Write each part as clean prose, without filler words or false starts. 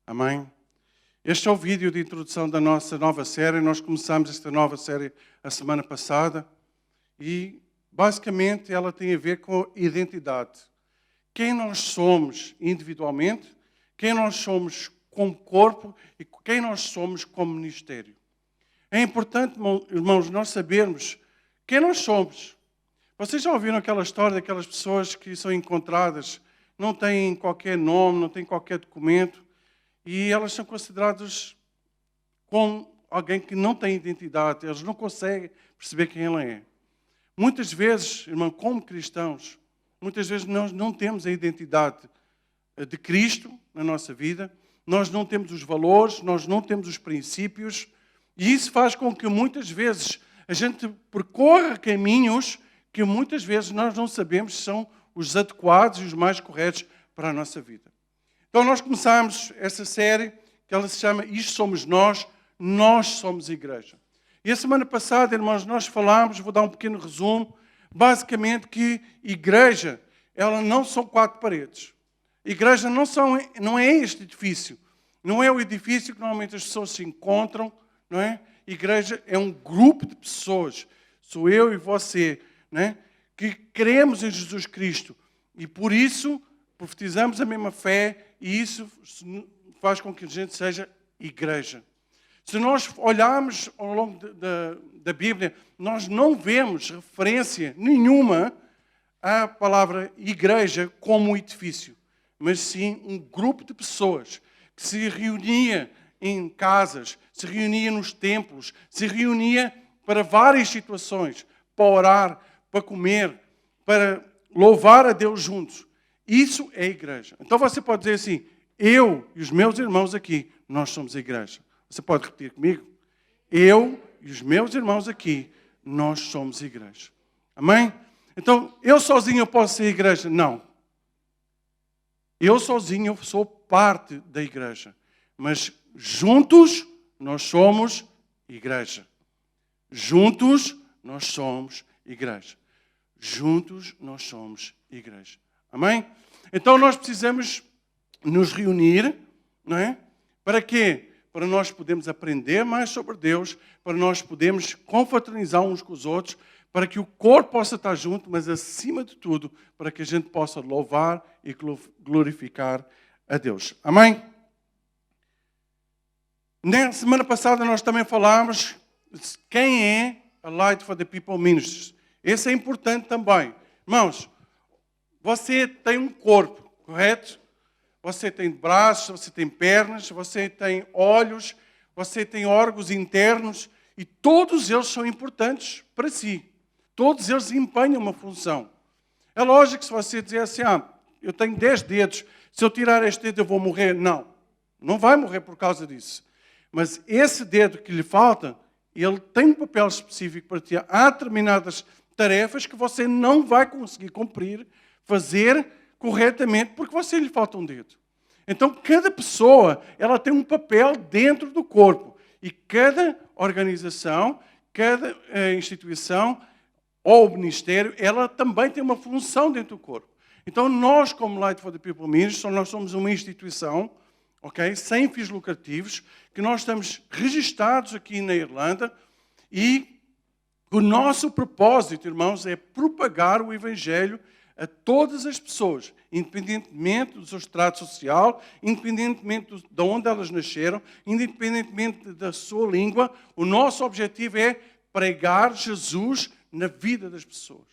Amém? Este é o vídeo de introdução da nossa nova série. Nós começamos esta nova série a semana passada e, basicamente, ela tem a ver com identidade. Quem nós somos individualmente, quem nós somos como corpo e quem nós somos como ministério. É importante, irmãos, nós sabermos quem nós somos. Vocês já ouviram aquela história daquelas pessoas que são encontradas, não têm qualquer nome, não têm qualquer documento, e elas são consideradas como alguém que não tem identidade, elas não conseguem perceber quem ela é. Muitas vezes, irmão, como cristãos, muitas vezes nós não temos a identidade de Cristo na nossa vida, nós não temos os valores, nós não temos os princípios, e isso faz com que muitas vezes a gente percorra caminhos que muitas vezes nós não sabemos se são os adequados e os mais corretos para a nossa vida. Então nós começamos essa série que ela se chama Isto Somos Nós somos igreja. E a semana passada, irmãos, nós falámos, vou dar um pequeno resumo, basicamente que igreja, ela não são quatro paredes. Igreja não é este edifício, não é o edifício que normalmente as pessoas se encontram, não é? Igreja é um grupo de pessoas, sou eu e você, não é? Que cremos em Jesus Cristo e por isso profetizamos a mesma fé e isso faz com que a gente seja igreja. Se nós olharmos ao longo da Bíblia, nós não vemos referência nenhuma à palavra igreja como um edifício, mas sim um grupo de pessoas que se reunia em casas, se reunia nos templos, se reunia para várias situações, para orar, para comer, para louvar a Deus juntos. Isso é igreja. Então você pode dizer assim, eu e os meus irmãos aqui, nós somos a igreja. Você pode repetir comigo? Eu e os meus irmãos aqui, nós somos a igreja. Amém? Então, eu sozinho eu posso ser igreja? Não. Eu sozinho sou parte da igreja. Mas juntos nós somos igreja. Juntos nós somos igreja. Juntos nós somos igreja. Amém? Então nós precisamos nos reunir, não é? Para quê? Para nós podermos aprender mais sobre Deus, para nós podermos confraternizar uns com os outros, para que o corpo possa estar junto, mas acima de tudo, para que a gente possa louvar e glorificar a Deus. Amém? Na semana passada nós também falámos quem é a Light for the People Ministries. Esse é importante também. Irmãos, você tem um corpo, correto? Você tem braços, você tem pernas, você tem olhos, você tem órgãos internos e todos eles são importantes para si. Todos eles desempenham uma função. É lógico que se você dizer assim, eu tenho 10 dedos, se eu tirar este dedo eu vou morrer. Não vai morrer por causa disso. Mas esse dedo que lhe falta, ele tem um papel específico para ti. Há determinadas tarefas que você não vai conseguir cumprir, fazer corretamente, porque você lhe falta um dedo. Então, cada pessoa, ela tem um papel dentro do corpo. E cada organização, cada instituição ou ministério, ela também tem uma função dentro do corpo. Então, nós, como Light for the People Ministry, nós somos uma instituição, ok, sem fins lucrativos, que nós estamos registrados aqui na Irlanda e o nosso propósito, irmãos, é propagar o Evangelho a todas as pessoas, independentemente do seu estrato social, independentemente de onde elas nasceram, independentemente da sua língua, o nosso objetivo é pregar Jesus na vida das pessoas.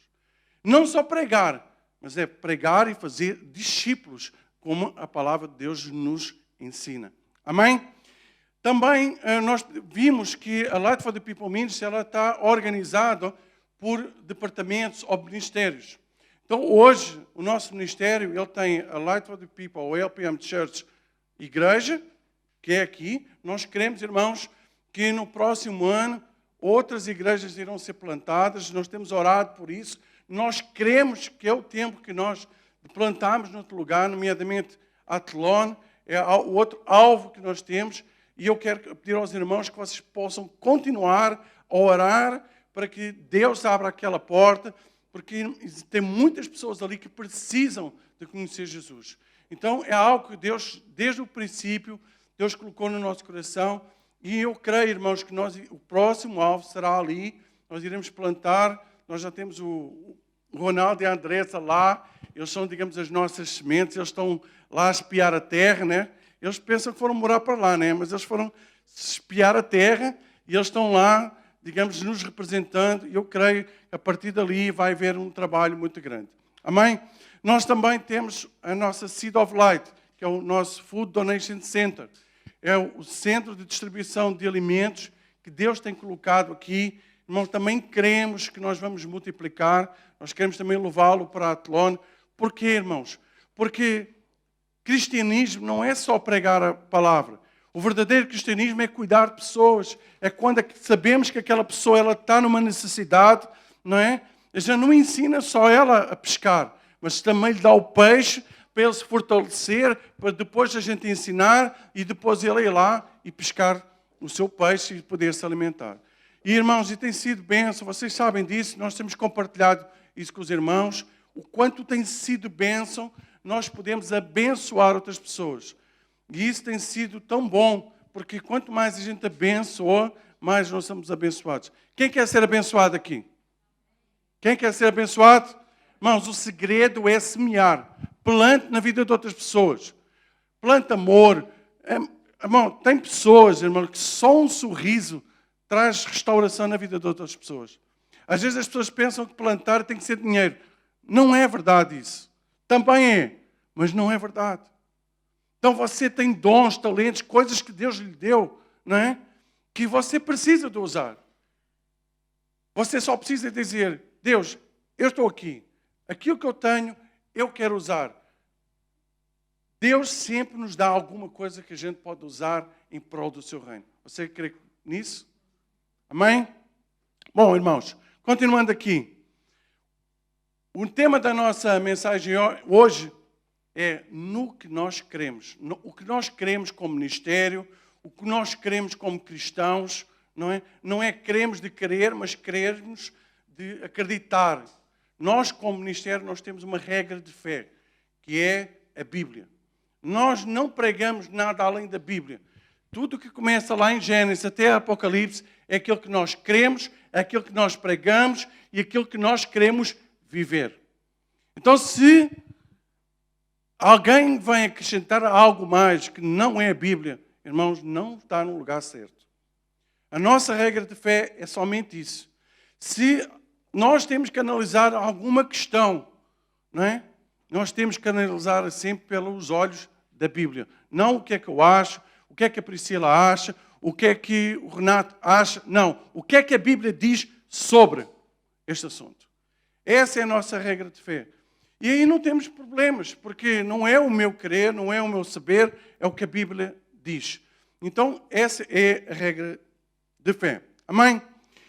Não só pregar, mas é pregar e fazer discípulos, como a palavra de Deus nos ensina. Amém? Também nós vimos que a Light for the People Ministry ela está organizada por departamentos ou ministérios. Então, hoje, o nosso ministério, ele tem a Light for the People, ou LPM Church Igreja, que é aqui. Nós queremos, irmãos, que no próximo ano outras igrejas irão ser plantadas. Nós temos orado por isso. Nós queremos que é o tempo que nós plantamos no outro lugar, nomeadamente Athlone, é o outro alvo que nós temos. E eu quero pedir aos irmãos que vocês possam continuar a orar para que Deus abra aquela porta, porque tem muitas pessoas ali que precisam de conhecer Jesus. Então, é algo que Deus, desde o princípio, Deus colocou no nosso coração. E eu creio, irmãos, que o próximo alvo será ali. Nós iremos plantar. Nós já temos o Ronaldo e a Andressa lá. Eles são, digamos, as nossas sementes. Eles estão lá a espiar a terra, né? Eles pensam que foram morar para lá, né? Mas eles foram espiar a terra e eles estão lá, digamos, nos representando. E eu creio que a partir dali vai haver um trabalho muito grande. Amém? Nós também temos a nossa Seed of Light, que é o nosso Food Donation Center. É o centro de distribuição de alimentos que Deus tem colocado aqui. Irmãos, também queremos que nós vamos multiplicar. Nós queremos também levá-lo para a Atlon. Porquê, irmãos? Porque cristianismo não é só pregar a palavra. O verdadeiro cristianismo é cuidar de pessoas. É quando sabemos que aquela pessoa ela está numa necessidade, não é? Já não ensina só ela a pescar, mas também lhe dá o peixe para ele se fortalecer, para depois a gente ensinar e depois ele ir lá e pescar o seu peixe e poder se alimentar. E irmãos, e tem sido bênção, vocês sabem disso, nós temos compartilhado isso com os irmãos, o quanto tem sido bênção, nós podemos abençoar outras pessoas. E isso tem sido tão bom, porque quanto mais a gente abençoa, mais nós somos abençoados. Quem quer ser abençoado aqui? Quem quer ser abençoado? Irmãos, o segredo é semear. Plante na vida de outras pessoas. Plante amor. Irmão, tem pessoas, irmão, que só um sorriso traz restauração na vida de outras pessoas. Às vezes as pessoas pensam que plantar tem que ser dinheiro. Não é verdade isso. Também é, mas não é verdade. Então você tem dons, talentos, coisas que Deus lhe deu, não é? Que você precisa de usar. Você só precisa dizer, Deus, eu estou aqui. Aquilo que eu tenho, eu quero usar. Deus sempre nos dá alguma coisa que a gente pode usar em prol do seu reino. Você crê nisso? Amém? Bom, irmãos, continuando aqui. O tema da nossa mensagem hoje é no que nós queremos. O que nós queremos como ministério, o que nós queremos como cristãos, não é? Não é queremos de querer, mas queremos de acreditar. Nós, como ministério, nós temos uma regra de fé, que é a Bíblia. Nós não pregamos nada além da Bíblia. Tudo que começa lá em Gênesis até Apocalipse é aquilo que nós queremos, é aquilo que nós pregamos e aquilo que nós queremos viver. Então, se alguém vem acrescentar algo mais que não é a Bíblia, irmãos, não está no lugar certo. A nossa regra de fé é somente isso. Se nós temos que analisar alguma questão, não é? Nós temos que analisar sempre pelos olhos da Bíblia. Não o que é que eu acho, o que é que a Priscila acha, o que é que o Renato acha. Não, o que é que a Bíblia diz sobre este assunto. Essa é a nossa regra de fé. E aí não temos problemas, porque não é o meu querer, não é o meu saber, é o que a Bíblia diz. Então, essa é a regra de fé. Amém?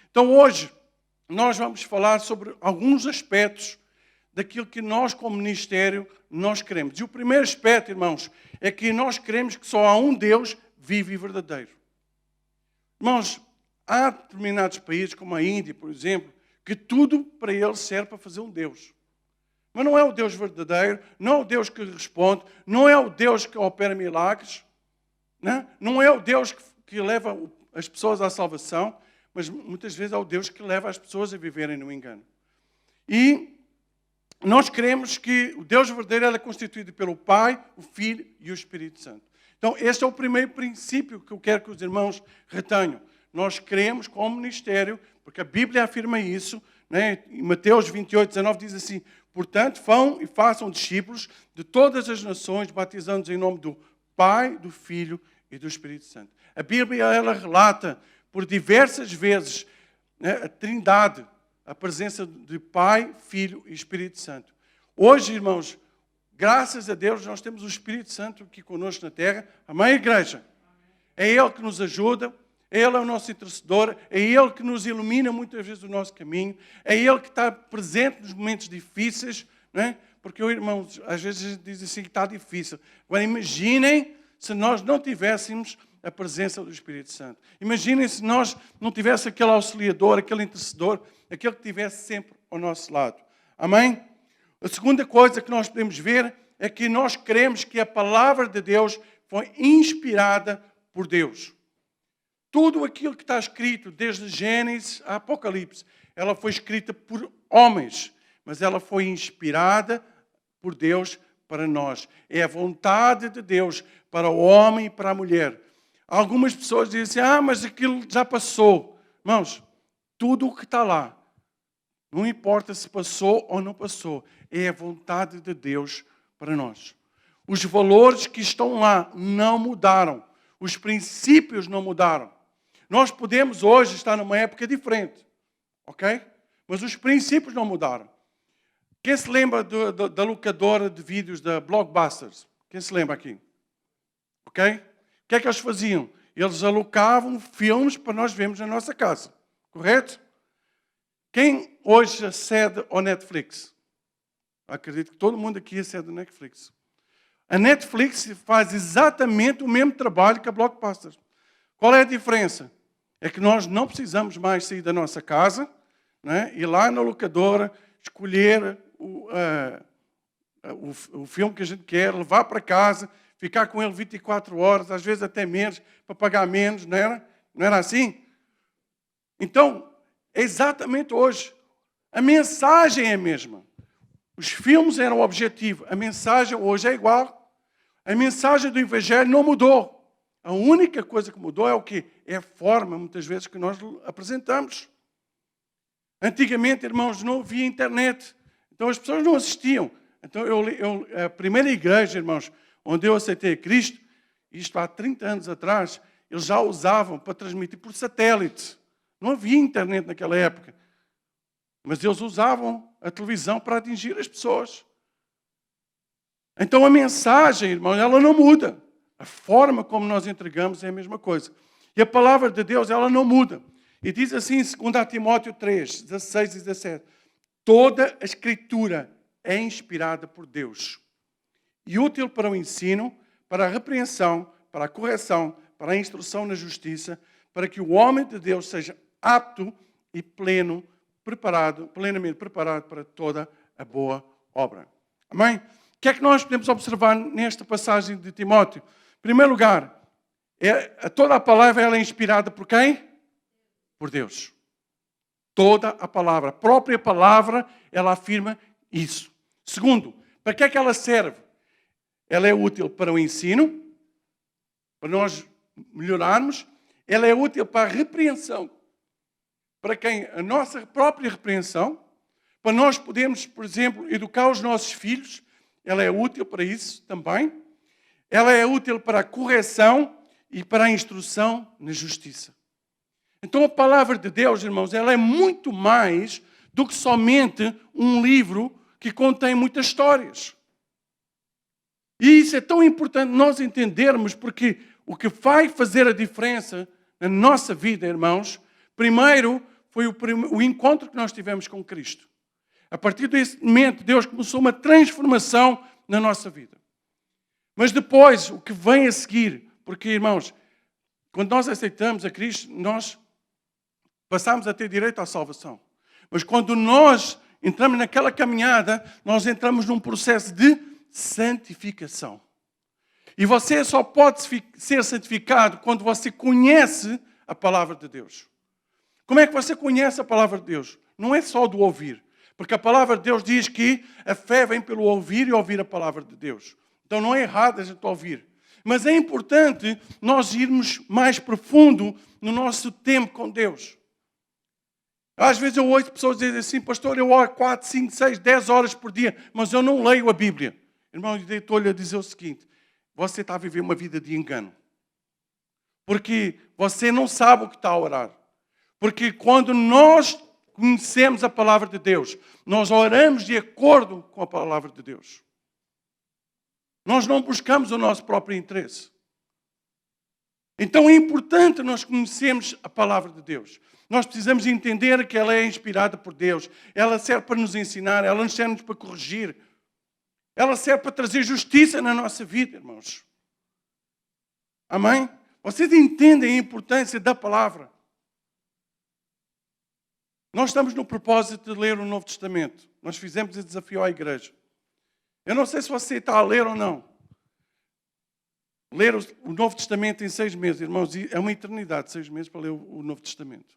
Então, hoje, nós vamos falar sobre alguns aspectos daquilo que nós, como ministério, nós queremos. E o primeiro aspecto, irmãos, é que nós queremos que só há um Deus vivo e verdadeiro. Irmãos, há determinados países, como a Índia, por exemplo, que tudo para eles serve para fazer um Deus. Mas não é o Deus verdadeiro, não é o Deus que responde, não é o Deus que opera milagres, não é o Deus que leva as pessoas à salvação, mas muitas vezes é o Deus que leva as pessoas a viverem no engano. E nós queremos que o Deus verdadeiro é constituído pelo Pai, o Filho e o Espírito Santo. Então, este é o primeiro princípio que eu quero que os irmãos retenham. Nós queremos, como ministério, porque a Bíblia afirma isso, né? Em Mateus 28, 19 diz assim, portanto, vão e façam discípulos de todas as nações, batizando-os em nome do Pai, do Filho e do Espírito Santo. A Bíblia, ela relata por diversas vezes, né, a Trindade, a presença de Pai, Filho e Espírito Santo. Hoje, irmãos, graças a Deus, nós temos o Espírito Santo aqui conosco na terra. Amém, igreja? É Ele que nos ajuda, Ele é o nosso intercessor, é Ele que nos ilumina muitas vezes o nosso caminho, é Ele que está presente nos momentos difíceis, não é? Porque, irmãos, às vezes a gente diz assim que está difícil. Agora, imaginem se nós não tivéssemos a presença do Espírito Santo. Imaginem se nós não tivéssemos aquele auxiliador, aquele intercessor, aquele que estivesse sempre ao nosso lado. Amém? A segunda coisa que nós podemos ver é que nós queremos que a palavra de Deus foi inspirada por Deus. Tudo aquilo que está escrito, desde Gênesis a Apocalipse, ela foi escrita por homens, mas ela foi inspirada por Deus para nós. É a vontade de Deus para o homem e para a mulher. Algumas pessoas dizem assim, mas aquilo já passou. Irmãos, tudo o que está lá, não importa se passou ou não passou, é a vontade de Deus para nós. Os valores que estão lá não mudaram. Os princípios não mudaram. Nós podemos hoje estar numa época diferente, ok? Mas os princípios não mudaram. Quem se lembra da locadora de vídeos da Blockbusters? Quem se lembra aqui? Ok? O que é que eles faziam? Eles alocavam filmes para nós vermos na nossa casa. Correto? Quem hoje acede ao Netflix? Acredito que todo mundo aqui acede ao Netflix. A Netflix faz exatamente o mesmo trabalho que a Blockbusters. Qual é a diferença? É que nós não precisamos mais sair da nossa casa, né, ir lá na locadora, escolher o filme que a gente quer, levar para casa, ficar com ele 24 horas, às vezes até menos, para pagar menos, não era? Não era assim? Então, é exatamente hoje. A mensagem é a mesma. Os filmes eram o objetivo. A mensagem hoje é igual. A mensagem do Evangelho não mudou. A única coisa que mudou é o quê? É a forma, muitas vezes, que nós apresentamos. Antigamente, irmãos, não havia internet. Então, as pessoas não assistiam. Então, a primeira igreja, irmãos, onde eu aceitei Cristo, isto há 30 anos atrás, eles já usavam para transmitir por satélite. Não havia internet naquela época. Mas eles usavam a televisão para atingir as pessoas. Então, a mensagem, irmãos, ela não muda. A forma como nós entregamos é a mesma coisa. E a palavra de Deus, ela não muda. E diz assim em 2 Timóteo 3, 16 e 17. Toda a Escritura é inspirada por Deus. E útil para o ensino, para a repreensão, para a correção, para a instrução na justiça, para que o homem de Deus seja apto e plenamente preparado para toda a boa obra. Amém? O que é que nós podemos observar nesta passagem de Timóteo? Em primeiro lugar, toda a palavra ela é inspirada por quem? Por Deus. Toda a palavra, a própria palavra, ela afirma isso. Segundo, para que é que ela serve? Ela é útil para o ensino, para nós melhorarmos. Ela é útil para a repreensão. Para quem? A nossa própria repreensão. Para nós podermos, por exemplo, educar os nossos filhos. Ela é útil para isso também. Ela é útil para a correção e para a instrução na justiça. Então a palavra de Deus, irmãos, ela é muito mais do que somente um livro que contém muitas histórias. E isso é tão importante nós entendermos, porque o que vai fazer a diferença na nossa vida, irmãos, primeiro foi o encontro que nós tivemos com Cristo. A partir desse momento, Deus começou uma transformação na nossa vida. Mas depois, o que vem a seguir, porque, irmãos, quando nós aceitamos a Cristo, nós passamos a ter direito à salvação. Mas quando nós entramos naquela caminhada, nós entramos num processo de santificação. E você só pode ser santificado quando você conhece a palavra de Deus. Como é que você conhece a palavra de Deus? Não é só do ouvir. Porque a palavra de Deus diz que a fé vem pelo ouvir e ouvir a palavra de Deus. Então não é errado a gente ouvir. Mas é importante nós irmos mais profundo no nosso tempo com Deus. Às vezes eu ouço pessoas dizerem assim, pastor, eu oro 4, 5, 6, 10 horas por dia, mas eu não leio a Bíblia. Irmão, eu estou-lhe a dizer o seguinte, você está a viver uma vida de engano. Porque você não sabe o que está a orar. Porque quando nós conhecemos a palavra de Deus, nós oramos de acordo com a palavra de Deus. Nós não buscamos o nosso próprio interesse. Então é importante nós conhecermos a palavra de Deus. Nós precisamos entender que ela é inspirada por Deus. Ela serve para nos ensinar, ela nos serve para corrigir. Ela serve para trazer justiça na nossa vida, irmãos. Amém? Vocês entendem a importância da palavra? Nós estamos no propósito de ler o Novo Testamento. Nós fizemos esse desafio à igreja. Eu não sei se você está a ler ou não. Ler o Novo Testamento em 6 meses, irmãos, é uma eternidade, 6 meses para ler o Novo Testamento.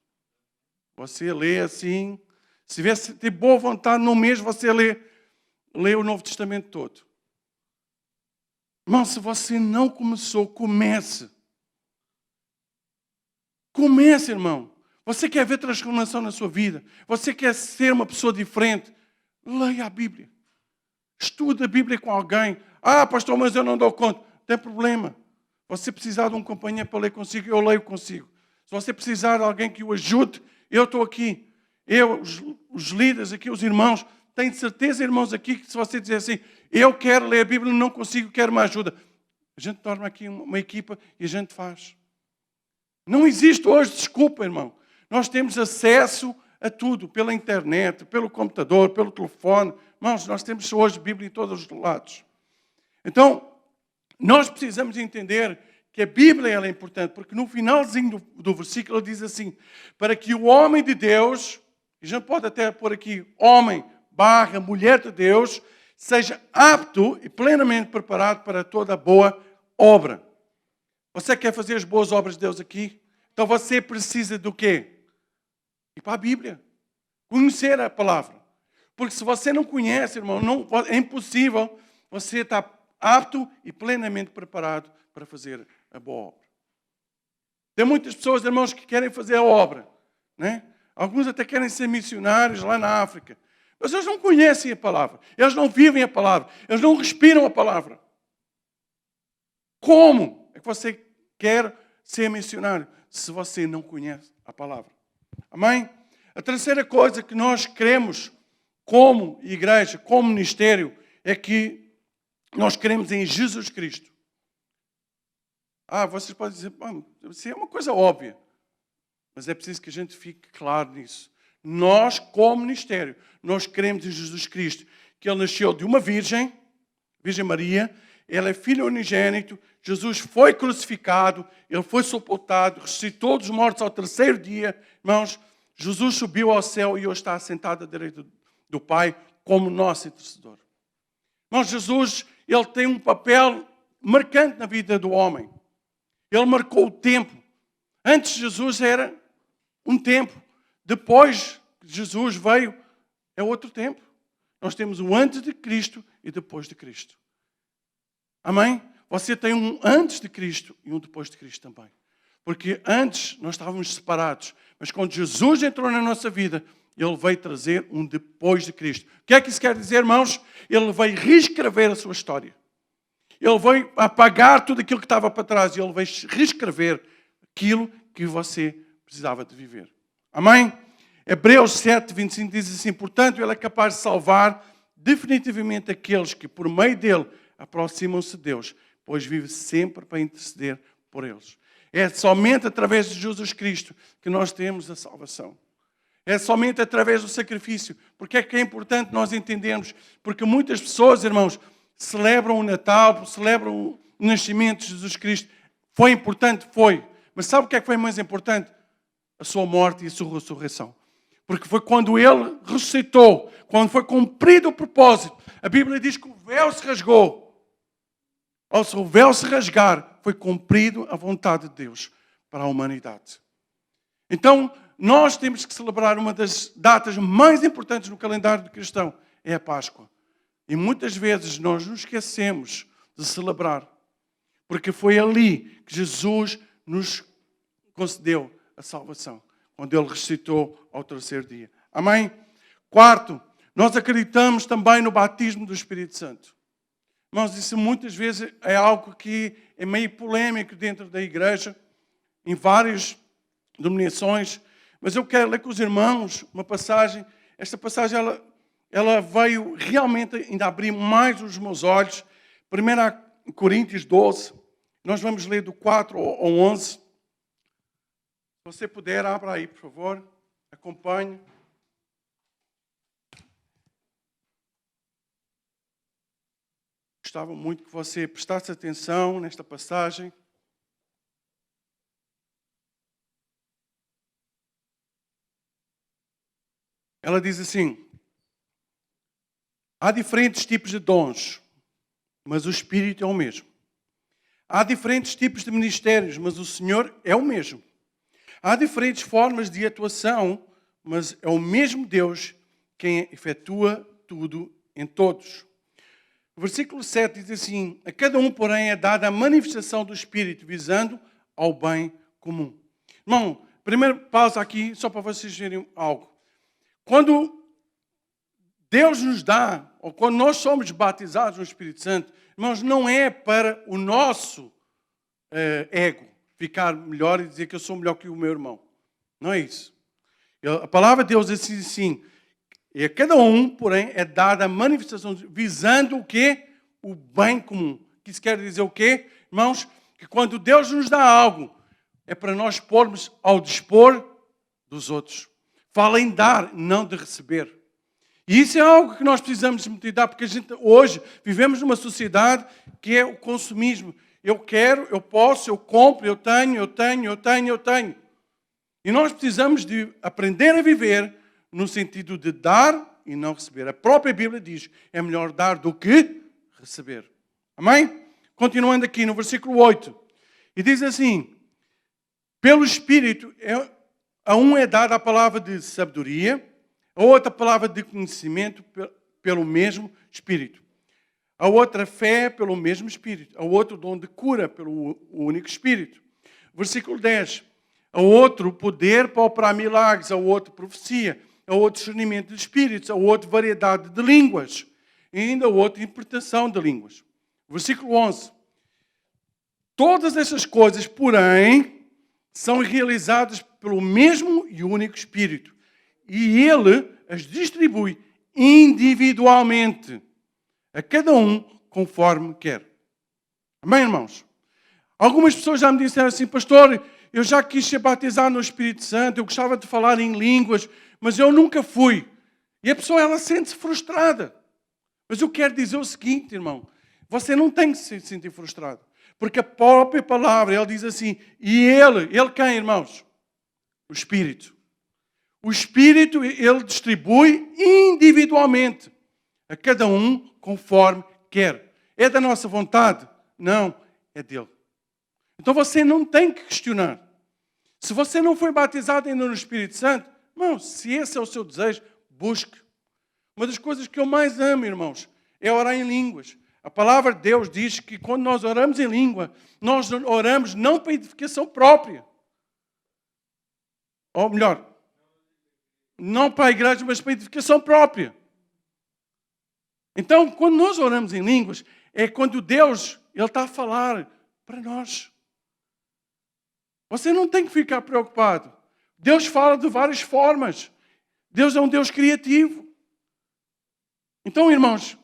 Você lê assim, se tivesse ter boa vontade, num mês você lê o Novo Testamento todo. Irmão, se você não começou, comece. Comece, irmão. Você quer ver transformação na sua vida? Você quer ser uma pessoa diferente? Leia a Bíblia. Estude a Bíblia com alguém. Ah, pastor, mas eu não dou conta. Não tem problema. Se você precisar de um companheiro para ler consigo, eu leio consigo. Se você precisar de alguém que o ajude, eu estou aqui. Eu, os líderes aqui, os irmãos, tenho certeza, irmãos, aqui, que se você dizer assim, eu quero ler a Bíblia, não consigo, quero uma ajuda. A gente torna aqui uma equipa e a gente faz. Não existe hoje desculpa, irmão. Nós temos acesso a tudo, pela internet, pelo computador, pelo telefone. Irmãos, nós temos hoje Bíblia em todos os lados. Então, nós precisamos entender que a Bíblia ela é importante, porque no finalzinho do versículo ele diz assim, para que o homem de Deus, e a gente pode até pôr aqui, homem / mulher de Deus, seja apto e plenamente preparado para toda boa obra. Você quer fazer as boas obras de Deus aqui? Então você precisa do quê? Ir para a Bíblia. Conhecer a palavra. Porque se você não conhece, irmão, é impossível você estar apto e plenamente preparado para fazer a boa obra. Tem muitas pessoas, irmãos, que querem fazer a obra. Né? Alguns até querem ser missionários lá na África. Mas eles não conhecem a palavra. Eles não vivem a palavra. Eles não respiram a palavra. Como é que você quer ser missionário se você não conhece a palavra? Amém? A terceira coisa que nós queremos como igreja, como ministério, é que nós queremos em Jesus Cristo. Vocês podem dizer, isso é uma coisa óbvia. Mas é preciso que a gente fique claro nisso. Nós, como ministério, nós queremos em Jesus Cristo, que Ele nasceu de uma Virgem Maria, Ele é Filho unigênito, Jesus foi crucificado, Ele foi sepultado, ressuscitou dos mortos ao terceiro dia. Irmãos, Jesus subiu ao céu e hoje está assentado à direita do Pai como nosso intercessor. Irmãos, Jesus, Ele tem um papel marcante na vida do homem. Ele marcou o tempo. Antes de Jesus era um tempo. Depois que Jesus veio, é outro tempo. Nós temos o antes de Cristo e depois de Cristo. Amém? Você tem um antes de Cristo e um depois de Cristo também. Porque antes nós estávamos separados. Mas quando Jesus entrou na nossa vida, Ele veio trazer um depois de Cristo. O que é que isso quer dizer, irmãos? Ele veio reescrever a sua história. Ele veio apagar tudo aquilo que estava para trás. E Ele veio reescrever aquilo que você precisava de viver. Amém? Hebreus 7, 25 diz assim, portanto, Ele é capaz de salvar definitivamente aqueles que por meio dEle aproximam-se de Deus, pois vive sempre para interceder por eles. É somente através de Jesus Cristo que nós temos a salvação. É somente através do sacrifício. Porque é que é importante nós entendermos? Porque muitas pessoas, irmãos, celebram o Natal, celebram o nascimento de Jesus Cristo. Foi importante? Foi. Mas sabe o que é que foi mais importante? A sua morte e a sua ressurreição. Porque foi quando Ele ressuscitou, quando foi cumprido o propósito. A Bíblia diz que o véu se rasgou. Ao o véu se rasgar, foi cumprido a vontade de Deus para a humanidade. Então, nós temos que celebrar uma das datas mais importantes no calendário do cristão, é a Páscoa. E muitas vezes nós nos esquecemos de celebrar, porque foi ali que Jesus nos concedeu a salvação, quando Ele ressuscitou ao terceiro dia. Amém? Quarto, nós acreditamos também no batismo do Espírito Santo. Irmãos, isso muitas vezes é algo que é meio polêmico dentro da igreja, em várias denominações. Mas eu quero ler com os irmãos uma passagem. Esta passagem ela veio realmente ainda abrir mais os meus olhos. 1 Coríntios 12. Nós vamos ler do 4 ao 11. Se você puder, abra aí, por favor. Acompanhe. Gostava muito que você prestasse atenção nesta passagem. Ela diz assim, há diferentes tipos de dons, mas o Espírito é o mesmo. Há diferentes tipos de ministérios, mas o Senhor é o mesmo. Há diferentes formas de atuação, mas é o mesmo Deus quem efetua tudo em todos. O versículo 7 diz assim: a cada um, porém, é dada a manifestação do Espírito, visando ao bem comum. Irmão, primeiro pausa aqui, só para vocês verem algo. Quando Deus nos dá, ou quando nós somos batizados no Espírito Santo, irmãos, não é para o nosso ego ficar melhor e dizer que eu sou melhor que o meu irmão. Não é isso. A palavra de Deus diz assim, e a cada um, porém, é dada a manifestação visando o quê? O bem comum. Isso quer dizer o quê? Irmãos, que quando Deus nos dá algo, é para nós pormos ao dispor dos outros. Fala em dar, não de receber. E isso é algo que nós precisamos meditar, porque a gente hoje vivemos numa sociedade que é o consumismo. Eu quero, eu posso, eu compro, eu tenho. E nós precisamos de aprender a viver no sentido de dar e não receber. A própria Bíblia diz, é melhor dar do que receber. Amém? Continuando aqui no versículo 8. E diz assim, pelo Espírito, a um é dada a palavra de sabedoria, a outra palavra de conhecimento pelo mesmo Espírito. A outra fé pelo mesmo Espírito. A outro dom de cura pelo único Espírito. Versículo 10. A outro poder para operar milagres. A outro profecia. A outro discernimento de espíritos. A outro variedade de línguas. E ainda a outra interpretação de línguas. Versículo 11. Todas essas coisas, porém, são realizadas pelo mesmo e único Espírito. E Ele as distribui individualmente a cada um conforme quer. Amém, irmãos? Algumas pessoas já me disseram assim, pastor, eu já quis ser batizado no Espírito Santo, eu gostava de falar em línguas, mas eu nunca fui. E a pessoa, ela sente-se frustrada. Mas eu quero dizer o seguinte, irmão, você não tem que se sentir frustrado. Porque a própria palavra, ele diz assim, e ele quem, irmãos? O Espírito. O Espírito, ele distribui individualmente a cada um conforme quer. É da nossa vontade? Não, é dele. Então você não tem que questionar. Se você não foi batizado ainda no Espírito Santo, irmão, se esse é o seu desejo, busque. Uma das coisas que eu mais amo, irmãos, é orar em línguas. A palavra de Deus diz que quando nós oramos em língua, nós oramos não para edificação própria. Ou melhor, não para a igreja, mas para a edificação própria. Então, quando nós oramos em línguas, é quando Deus, Ele está a falar para nós. Você não tem que ficar preocupado. Deus fala de várias formas. Deus é um Deus criativo. Então, irmãos,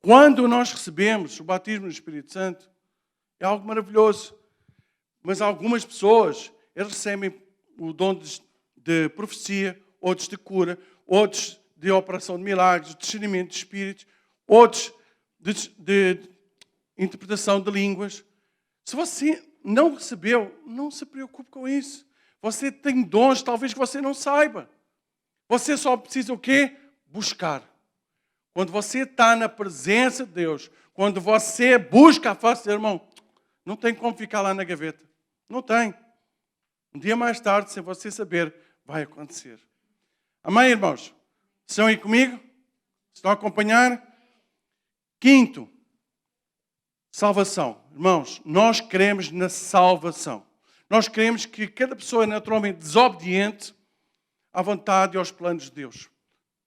quando nós recebemos o batismo do Espírito Santo, é algo maravilhoso. Mas algumas pessoas, eles recebem o dom de profecia, outros de cura, outros de operação de milagres, de discernimento de espíritos, outros de interpretação de línguas. Se você não recebeu, não se preocupe com isso. Você tem dons, talvez que você não saiba. Você só precisa o quê? Buscar. Quando você está na presença de Deus, quando você busca a face do irmão, não tem como ficar lá na gaveta. Não tem. Um dia mais tarde, sem você saber, vai acontecer. Amém, irmãos? Estão aí comigo? Estão a acompanhar? Quinto, salvação. Irmãos, nós cremos na salvação. Nós cremos que cada pessoa é naturalmente desobediente à vontade e aos planos de Deus.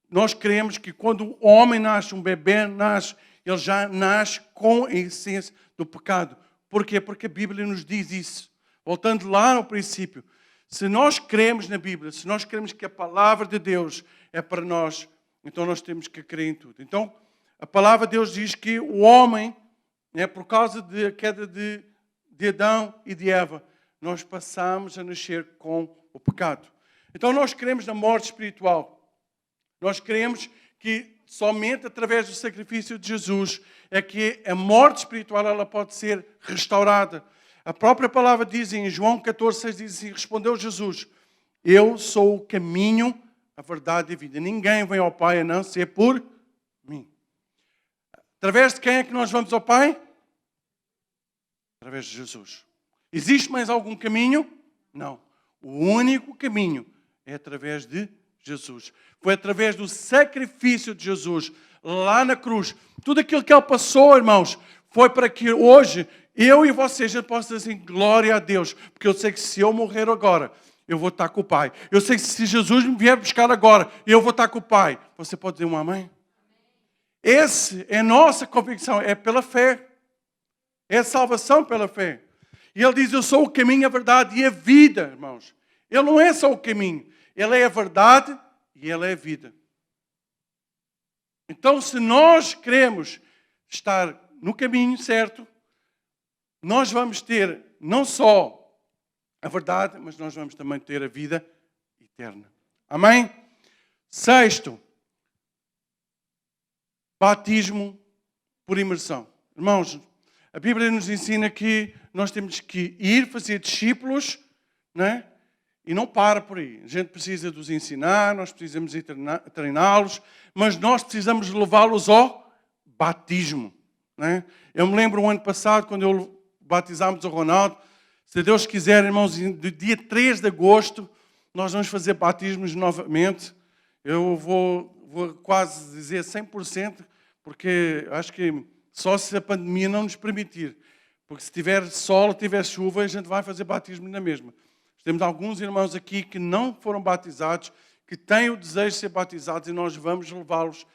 Nós cremos que quando o homem nasce, um bebê nasce, ele já nasce com a essência do pecado. Porquê? Porque a Bíblia nos diz isso. Voltando lá ao princípio, se nós cremos na Bíblia, se nós cremos que a palavra de Deus é para nós, então nós temos que crer em tudo. Então, a palavra de Deus diz que o homem, por causa da queda de Adão e de Eva, nós passamos a nascer com o pecado. Então nós cremos na morte espiritual. Nós cremos que somente através do sacrifício de Jesus é que a morte espiritual ela pode ser restaurada. A própria palavra diz em João 14,6, diz assim, respondeu Jesus, eu sou o caminho, a verdade e a vida. Ninguém vem ao Pai a não ser por mim. Através de quem é que nós vamos ao Pai? Através de Jesus. Existe mais algum caminho? Não. O único caminho é através de Jesus. Foi através do sacrifício de Jesus lá na cruz. Tudo aquilo que Ele passou, irmãos, foi para que hoje eu e vocês já possam dizer glória a Deus. Porque eu sei que se eu morrer agora, eu vou estar com o Pai. Eu sei que se Jesus me vier buscar agora, eu vou estar com o Pai. Você pode dizer um amém? Essa é a nossa convicção, é pela fé. É a salvação pela fé. E Ele diz, eu sou o caminho, a verdade e a vida, irmãos. Ele não é só o caminho. Ele é a verdade e Ele é a vida. Então, se nós queremos estar no caminho certo, nós vamos ter não só a verdade, mas nós vamos também ter a vida eterna. Amém? Sexto, batismo por imersão. Irmãos, a Bíblia nos ensina que nós temos que ir fazer discípulos, né? E não para por aí. A gente precisa de os ensinar, nós precisamos ir treiná-los, mas nós precisamos levá-los ao batismo. Né? Eu me lembro, o ano passado, quando batizámos o Ronaldo, se Deus quiser, irmãos, do dia 3 de agosto, nós vamos fazer batismos novamente. Eu vou quase dizer 100%, porque acho que só se a pandemia não nos permitir. Porque se tiver sol, tiver chuva, a gente vai fazer batismo na mesma. Temos alguns irmãos aqui que não foram batizados, que têm o desejo de ser batizados e nós vamos levá-los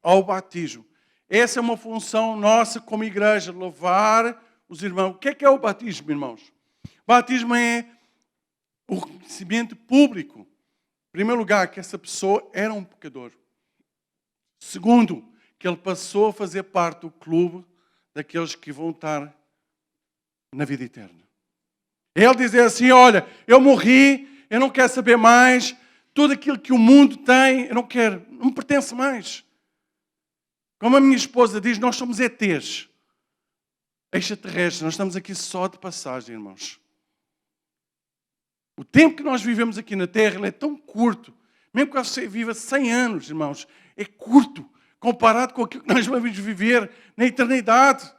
ao batismo. Essa é uma função nossa como igreja, levar os irmãos. O que é o batismo, irmãos? O batismo é o reconhecimento público. Em primeiro lugar, que essa pessoa era um pecador. Segundo, que ele passou a fazer parte do clube daqueles que vão estar na vida eterna. Ele dizer assim, olha, eu morri, eu não quero saber mais, tudo aquilo que o mundo tem, eu não quero, não me pertence mais. Como a minha esposa diz, nós somos ETs, extraterrestres, nós estamos aqui só de passagem, irmãos. O tempo que nós vivemos aqui na Terra, ele é tão curto, mesmo que você viva 100 anos, irmãos, é curto, comparado com aquilo que nós vamos viver na eternidade.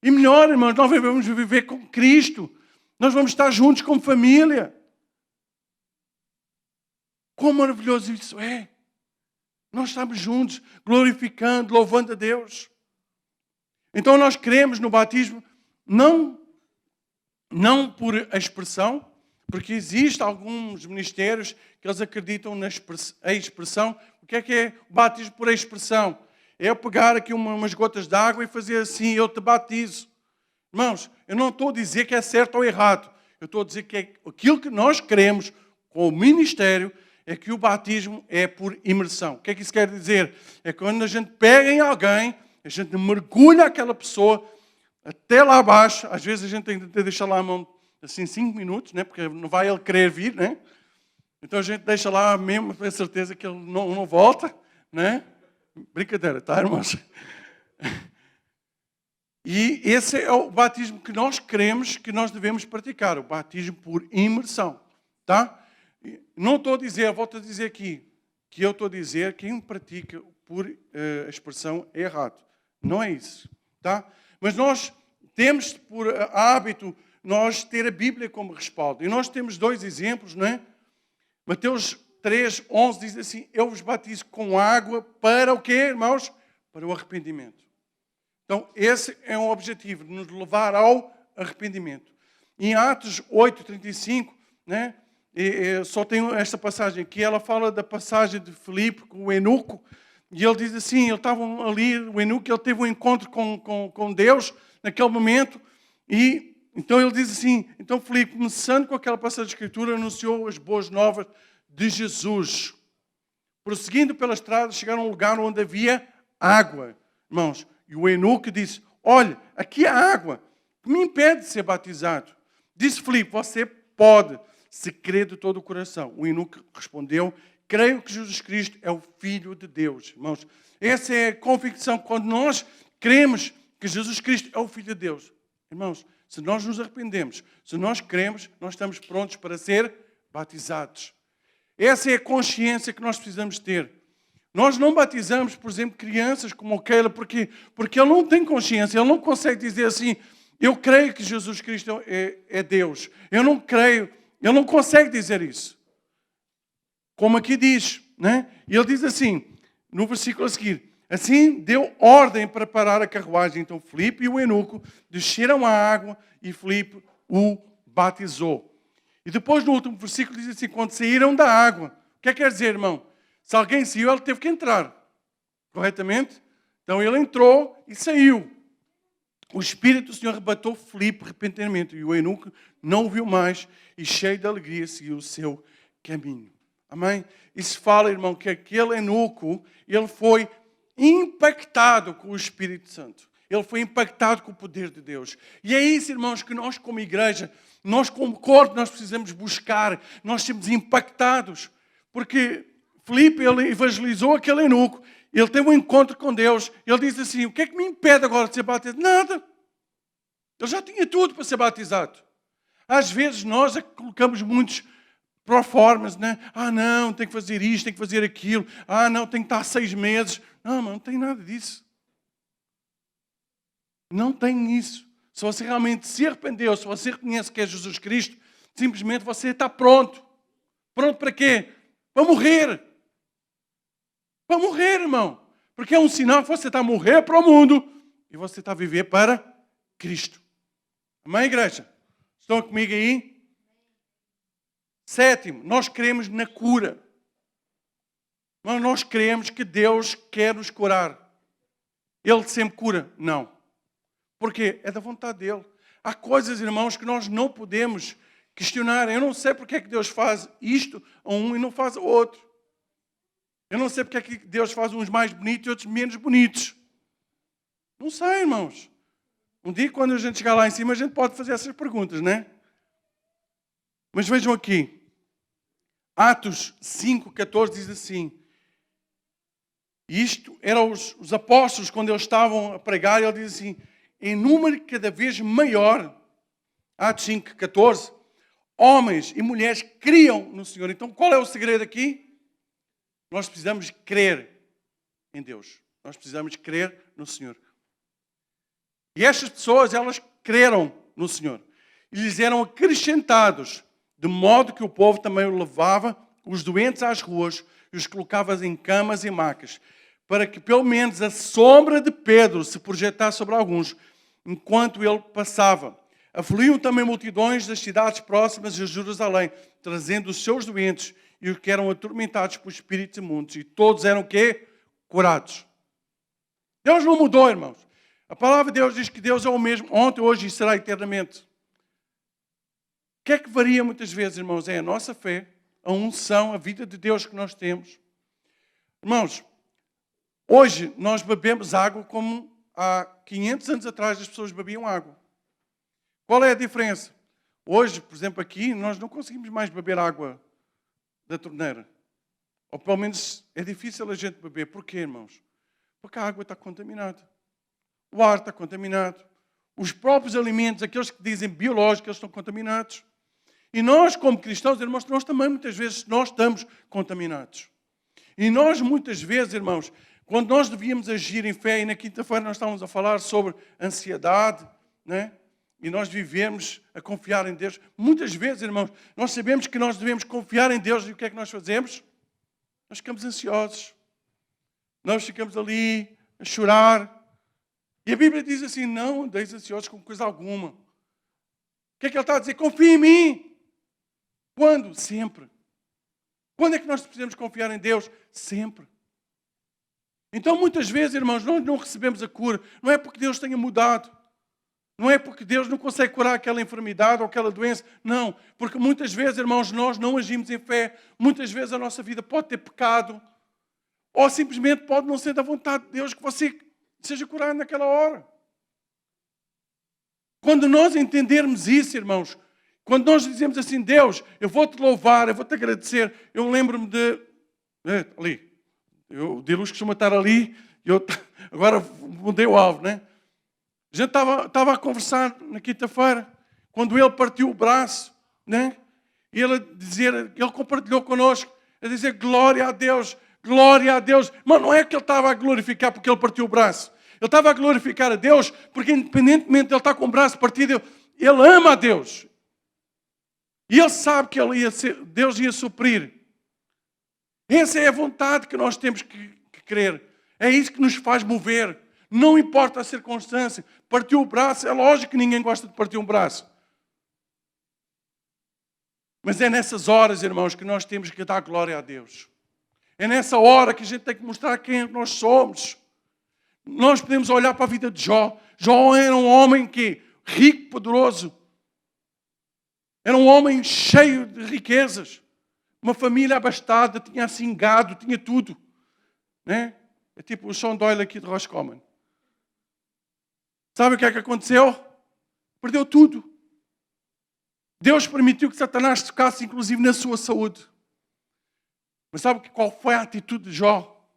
E melhor, irmãos, nós vamos viver com Cristo. Nós vamos estar juntos como família. Quão maravilhoso isso é. Nós estamos juntos, glorificando, louvando a Deus. Então nós cremos no batismo, não por a expressão, porque existem alguns ministérios que eles acreditam na expressão. O que é o batismo por expressão? É eu pegar aqui umas gotas de água e fazer assim, eu te batizo. Irmãos, eu não estou a dizer que é certo ou errado. Eu estou a dizer que é aquilo que nós queremos com o ministério é que o batismo é por imersão. O que é que isso quer dizer? É quando a gente pega em alguém, a gente mergulha aquela pessoa até lá abaixo. Às vezes a gente tem que deixar lá a mão assim 5 minutos, né? Porque não vai ele querer vir, né? Então a gente deixa lá mesmo para ter certeza que ele não volta, né? Brincadeira, tá, irmãos? E esse é o batismo que nós queremos, que nós devemos praticar, o batismo por imersão, tá? Não estou a dizer, volto a dizer aqui, que eu estou a dizer que quem pratica por expressão é errado. Não é isso, tá? Mas nós temos por hábito nós ter a Bíblia como respaldo. E nós temos 2 exemplos, não é? Mateus 3:11 diz assim, eu vos batizo com água para o quê, irmãos? Para o arrependimento. Então, esse é um objetivo, de nos levar ao arrependimento. Em Atos 8:35, né, só tem esta passagem, que ela fala da passagem de Filipe com o eunuco, e ele diz assim, ele estava ali, o eunuco, ele teve um encontro com Deus naquele momento, e então ele diz assim, então Filipe, começando com aquela passagem de Escritura, anunciou as boas novas de Jesus. Prosseguindo pela estrada, chegaram a um lugar onde havia água, irmãos. E o eunuco disse, olha, aqui há água, que me impede de ser batizado. Disse Filipe, você pode, se crer de todo o coração. O eunuco respondeu, creio que Jesus Cristo é o Filho de Deus. Irmãos, essa é a convicção, quando nós cremos que Jesus Cristo é o Filho de Deus. Irmãos, se nós nos arrependemos, se nós cremos, nós estamos prontos para ser batizados. Essa é a consciência que nós precisamos ter. Nós não batizamos, por exemplo, crianças como o Keila, porque ele não tem consciência, ele não consegue dizer assim, Eu creio que Jesus Cristo é Deus. Eu não creio, ele não consegue dizer isso. Como aqui diz, né? E ele diz assim, no versículo a seguir, assim deu ordem para parar a carruagem. Então Filipe e o eunuco desceram à água e Filipe o batizou. E depois no último versículo diz assim, quando saíram da água. O que é que quer dizer, irmão? Se alguém saiu, ele teve que entrar. Corretamente? Então ele entrou e saiu. O Espírito do Senhor arrebatou Filipe repentinamente e o eunuco não o viu mais e cheio de alegria seguiu o seu caminho. Amém? Isso fala, irmão, que aquele eunuco, ele foi impactado com o Espírito Santo. Ele foi impactado com o poder de Deus. E é isso, irmãos, que nós como igreja, nós como corpo, nós precisamos buscar. Nós sermos impactados. Porque Filipe, ele evangelizou aquele eunuco. Ele teve um encontro com Deus. Ele diz assim, o que é que me impede agora de ser batizado? Nada. Ele já tinha tudo para ser batizado. Às vezes nós colocamos muitos proformas, né? Ah, não, tem que fazer isto, tem que fazer aquilo. Ah, não, tem que estar 6 meses. Não, mas não tem nada disso. Não tem isso. Se você realmente se arrependeu, se você reconhece que é Jesus Cristo, simplesmente você está pronto. Pronto para quê? Para morrer. Para morrer, irmão. Porque é um sinal que você está a morrer para o mundo e você está a viver para Cristo. Amém, igreja? Estão comigo aí? Sétimo, nós cremos na cura. Mas nós cremos que Deus quer nos curar. Ele sempre cura? Não. Porquê? É da vontade dele. Há coisas, irmãos, que nós não podemos questionar. Eu não sei porque é que Deus faz isto a um e não faz a outro. Eu não sei porque é que Deus faz uns mais bonitos e outros menos bonitos. Não sei, irmãos. Um dia, quando a gente chegar lá em cima, a gente pode fazer essas perguntas, né? Mas vejam aqui. Atos 5:14 diz assim. Isto eram os apóstolos, quando eles estavam a pregar, ele diz assim, em número cada vez maior, Atos 5:14, homens e mulheres criam no Senhor. Então, qual é o segredo aqui? Nós precisamos crer em Deus. Nós precisamos crer no Senhor. E estas pessoas, elas creram no Senhor. E lhes eram acrescentados, de modo que o povo também o levava, os doentes às ruas, e os colocava em camas e macas, para que pelo menos a sombra de Pedro se projetasse sobre alguns, enquanto ele passava. Afluíam também multidões das cidades próximas a Jerusalém, trazendo os seus doentes e os que eram atormentados por espíritos imundos. E todos eram o quê? Curados. Deus não mudou, irmãos. A palavra de Deus diz que Deus é o mesmo ontem, hoje e será eternamente. O que é que varia muitas vezes, irmãos? É a nossa fé, a unção, a vida de Deus que nós temos. Irmãos, hoje nós bebemos água como há 500 anos atrás as pessoas bebiam água. Qual é a diferença? Hoje, por exemplo, aqui, nós não conseguimos mais beber água da torneira. Ou pelo menos é difícil a gente beber. Porquê, irmãos? Porque a água está contaminada. O ar está contaminado. Os próprios alimentos, aqueles que dizem biológicos, eles estão contaminados. E nós, como cristãos, irmãos, nós também muitas vezes nós estamos contaminados. E nós muitas vezes, irmãos, quando nós devíamos agir em fé, e na quinta-feira nós estávamos a falar sobre ansiedade, né? E nós vivemos a confiar em Deus. Muitas vezes, irmãos, nós sabemos que nós devemos confiar em Deus e o que é que nós fazemos? Nós ficamos ansiosos. Nós ficamos ali a chorar. E a Bíblia diz assim, não andeis ansiosos com coisa alguma. O que é que ele está a dizer? Confia em mim. Quando? Sempre. Quando é que nós precisamos confiar em Deus? Sempre. Então, muitas vezes, irmãos, nós não recebemos a cura. Não é porque Deus tenha mudado. Não é porque Deus não consegue curar aquela enfermidade ou aquela doença. Não. Porque muitas vezes, irmãos, nós não agimos em fé. Muitas vezes a nossa vida pode ter pecado. Ou simplesmente pode não ser da vontade de Deus que você seja curado naquela hora. Quando nós entendermos isso, irmãos, quando nós dizemos assim, Deus, eu vou-te louvar, eu vou-te agradecer. Eu lembro-me de... ali. O Diluz costuma estar ali. Agora mudei o alvo, né? A gente estava a conversar na quinta-feira, quando ele partiu o braço, né? E ele compartilhou connosco, a dizer glória a Deus, glória a Deus. Mas não é que ele estava a glorificar porque ele partiu o braço. Ele estava a glorificar a Deus, porque independentemente de ele estar com o braço partido, ele ama a Deus. E ele sabe que Deus ia suprir. Essa é a vontade que nós temos que querer. É isso que nos faz mover. Não importa a circunstância. Partiu o braço, é lógico que ninguém gosta de partir um braço. Mas é nessas horas, irmãos, que nós temos que dar glória a Deus. É nessa hora que a gente tem que mostrar quem nós somos. Nós podemos olhar para a vida de Jó. Jó era um homem rico, poderoso. Era um homem cheio de riquezas. Uma família abastada, tinha assim gado, tinha tudo. Né? É tipo o Sean Doyle aqui de Roscommon. Sabe o que é que aconteceu? Perdeu tudo. Deus permitiu que Satanás tocasse, inclusive, na sua saúde. Mas sabe qual foi a atitude de Jó?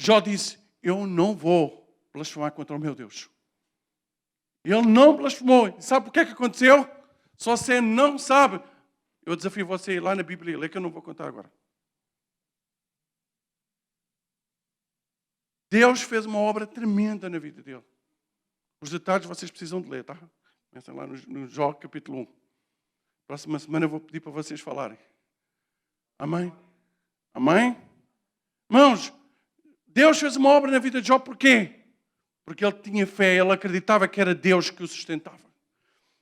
Jó disse, eu não vou blasfemar contra o meu Deus. Ele não blasfemou. E sabe o que é que aconteceu? Só você não sabe. Eu desafio você a ir lá na Bíblia e ler, que eu não vou contar agora. Deus fez uma obra tremenda na vida dele. Os detalhes vocês precisam de ler, tá? Começam lá no Jó, capítulo 1. Próxima semana eu vou pedir para vocês falarem. Amém? Amém? Irmãos, Deus fez uma obra na vida de Jó, por quê? Porque ele tinha fé, ele acreditava que era Deus que o sustentava.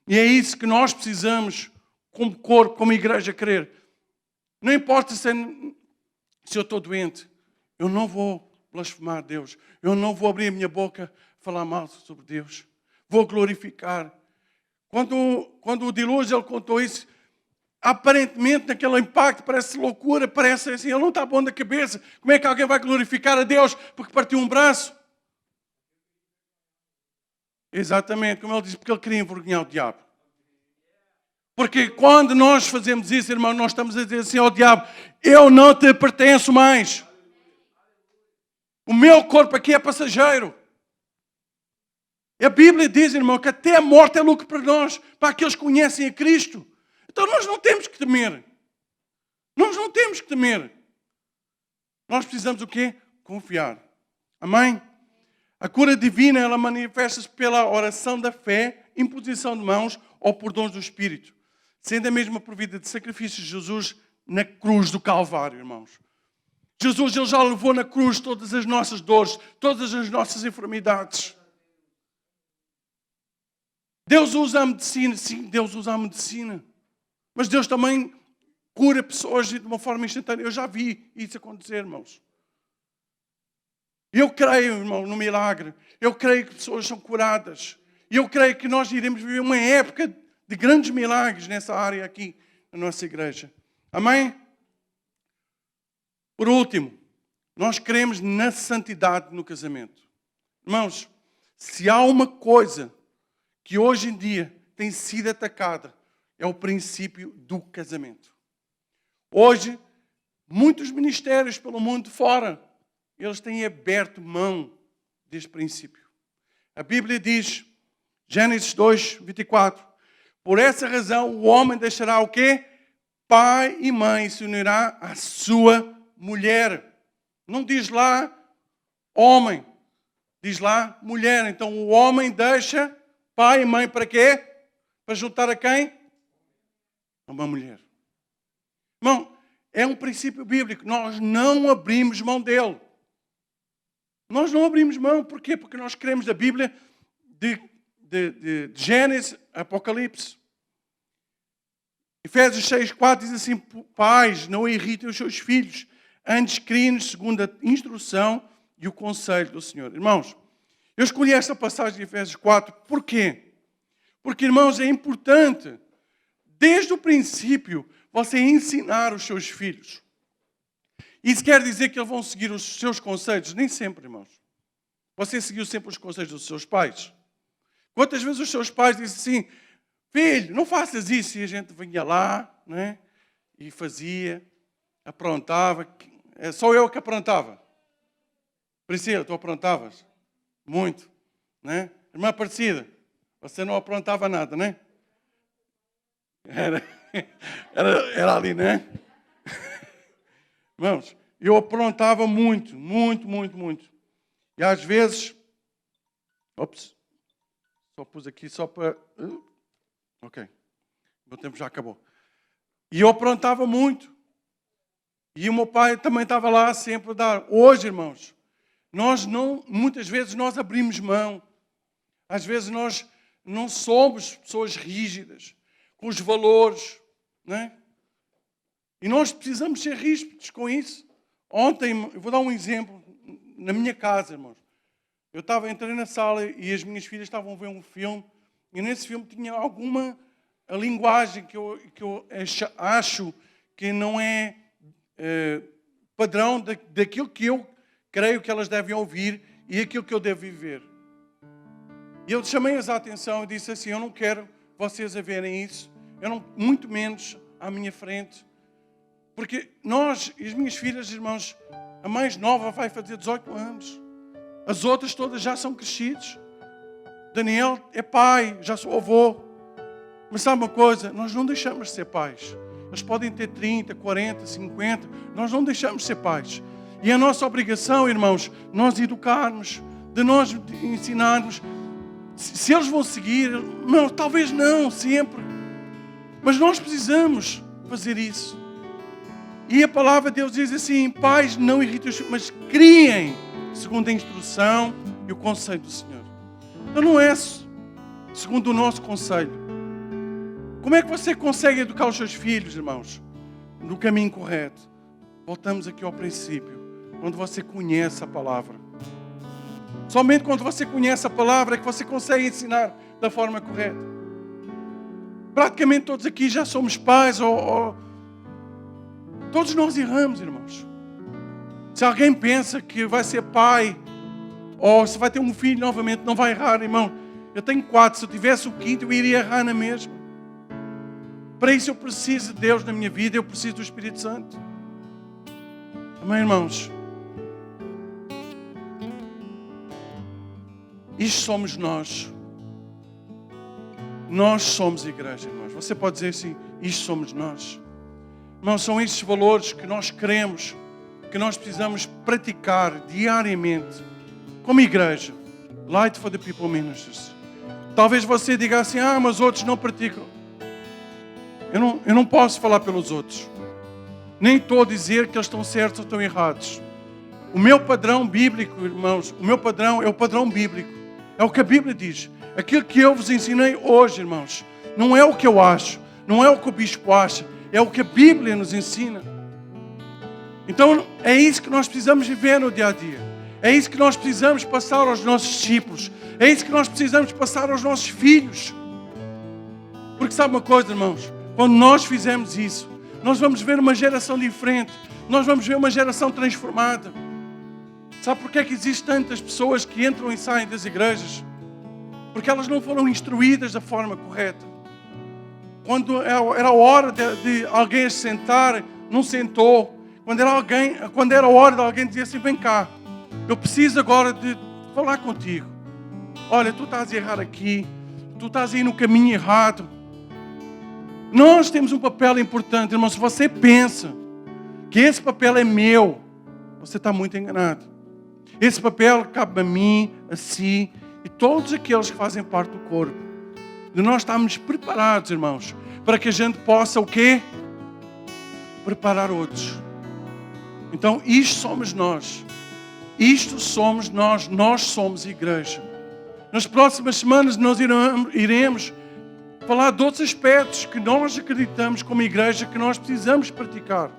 E é isso que nós precisamos, como corpo, como igreja, querer. Não importa se eu estou doente, eu não vou blasfemar Deus. Eu não vou abrir a minha boca a falar mal sobre Deus. Vou glorificar. Quando o dilúvio ele contou isso, aparentemente naquele impacto parece loucura, parece assim, ele não está bom da cabeça. Como é que alguém vai glorificar a Deus porque partiu um braço? Exatamente, como ele disse, porque ele queria envergonhar o diabo. Porque quando nós fazemos isso, irmão, nós estamos a dizer assim ao diabo, eu não te pertenço mais. O meu corpo aqui é passageiro. A Bíblia diz, irmão, que até a morte é lucro para nós, para aqueles que conhecem a Cristo. Então nós não temos que temer. Nós não temos que temer. Nós precisamos o quê? Confiar. Amém? A cura divina, ela manifesta-se pela oração da fé, imposição de mãos ou por dons do Espírito. Sendo a mesma provida de sacrifício de Jesus na cruz do Calvário, irmãos. Jesus, ele já levou na cruz todas as nossas dores, todas as nossas enfermidades. Deus usa a medicina, sim, Deus usa a medicina. Mas Deus também cura pessoas de uma forma instantânea. Eu já vi isso acontecer, irmãos. Eu creio, irmão, no milagre. Eu creio que pessoas são curadas. E eu creio que nós iremos viver uma época de grandes milagres nessa área aqui, na nossa igreja. Amém? Por último, nós cremos na santidade no casamento. Irmãos, se há uma coisa que hoje em dia tem sido atacada, é o princípio do casamento. Hoje, muitos ministérios pelo mundo fora, eles têm aberto mão deste princípio. A Bíblia diz, Gênesis 2, 24, por essa razão o homem deixará o quê? Pai e mãe se unirá à sua mulher. Não diz lá homem, diz lá mulher. Então o homem deixa pai e mãe para quê? Para juntar a quem? A uma mulher. Irmão, é um princípio bíblico. Nós não abrimos mão dele. Nós não abrimos mão. Porquê? Porque nós cremos da Bíblia de Gênesis, Apocalipse. Efésios 6, 4 diz assim, pais, não irritem os seus filhos, antes criem-nos segundo a instrução e o conselho do Senhor. Irmãos, eu escolhi esta passagem de Efésios 4, por quê? Porque, irmãos, é importante, desde o princípio, você ensinar os seus filhos. Isso quer dizer que eles vão seguir os seus conselhos? Nem sempre, irmãos. Você seguiu sempre os conselhos dos seus pais? Quantas vezes os seus pais dizem assim, filho, não faças isso. E a gente vinha lá, né? E fazia, aprontava. É só eu que aprontava. Priscila, tu aprontavas? Muito. Né? Irmã Aparecida, você não aprontava nada, né? Era ali, né? Irmãos, eu aprontava muito. E às vezes, Ops. Só pus aqui só para... Ok. O meu tempo já acabou. E eu aprontava muito. E o meu pai também estava lá sempre a dar. Hoje, irmãos, muitas vezes nós abrimos mão. Às vezes nós não somos pessoas rígidas, com os valores, não é? E nós precisamos ser rígidos com isso. Ontem, eu vou dar um exemplo, na minha casa, irmãos. Entrei na sala e as minhas filhas estavam a ver um filme, e nesse filme tinha alguma a linguagem que eu acho que não é padrão daquilo que eu creio que elas devem ouvir e aquilo que eu devo viver. E eu chamei-as a atenção e disse assim, eu não quero vocês a verem isso, muito menos à minha frente, porque nós e as minhas filhas, irmãos, a mais nova vai fazer 18 anos, as outras todas já são crescidas. Daniel é pai, já sou avô. Mas sabe uma coisa? Nós não deixamos de ser pais. Eles podem ter 30, 40, 50. Nós não deixamos de ser pais. E a nossa obrigação, irmãos, nós educarmos, de nós ensinarmos. Se eles vão seguir, não, talvez não, sempre. Mas nós precisamos fazer isso. E a palavra de Deus diz assim, pais, não irritem os filhos, mas criem segundo a instrução e o conselho do Senhor. Então não é segundo o nosso conselho. Como é que você consegue educar os seus filhos, irmãos? No caminho correto. Voltamos aqui ao princípio. Quando você conhece a palavra. Somente quando você conhece a palavra é que você consegue ensinar da forma correta. Praticamente todos aqui já somos pais todos nós erramos, irmãos. Se alguém pensa que vai ser pai ou se vai ter um filho novamente, não vai errar, irmão. Eu tenho 4, se eu tivesse o 5º, eu iria errar na mesma. Para isso eu preciso de Deus na minha vida, eu preciso do Espírito Santo. Amém, irmãos? Isto somos nós. Nós somos igreja, irmãos. Você pode dizer assim, isto somos nós. Irmãos, são estes valores que nós queremos, que nós precisamos praticar diariamente, como igreja. Light for the People Ministries. Talvez você diga assim, mas outros não praticam. Eu não posso falar pelos outros. Nem estou a dizer que eles estão certos ou estão errados. O meu padrão bíblico, irmãos, o meu padrão é o padrão bíblico. É o que a Bíblia diz. Aquilo que eu vos ensinei hoje, irmãos, não é o que eu acho, não é o que o bispo acha, é o que a Bíblia nos ensina. Então, é isso que nós precisamos viver no dia a dia. É isso que nós precisamos passar aos nossos discípulos. É isso que nós precisamos passar aos nossos filhos. Porque sabe uma coisa, irmãos? Quando nós fizermos isso, nós vamos ver uma geração diferente. Nós vamos ver uma geração transformada. Sabe porquê que existem tantas pessoas que entram e saem das igrejas? Porque elas não foram instruídas da forma correta. Quando era a hora de alguém se sentar, não sentou. Quando era a hora de alguém dizer assim, vem cá, eu preciso agora de falar contigo. Olha, tu estás a errar aqui, tu estás aí no caminho errado. Nós temos um papel importante, irmão. Se você pensa que esse papel é meu, você está muito enganado. Esse papel cabe a mim, a si e todos aqueles que fazem parte do corpo. E nós estamos preparados, irmãos, para que a gente possa o quê? Preparar outros. Então, isto somos nós. Isto somos nós. Nós somos igreja. Nas próximas semanas nós iremos falar de outros aspectos que nós acreditamos como igreja que nós precisamos praticar.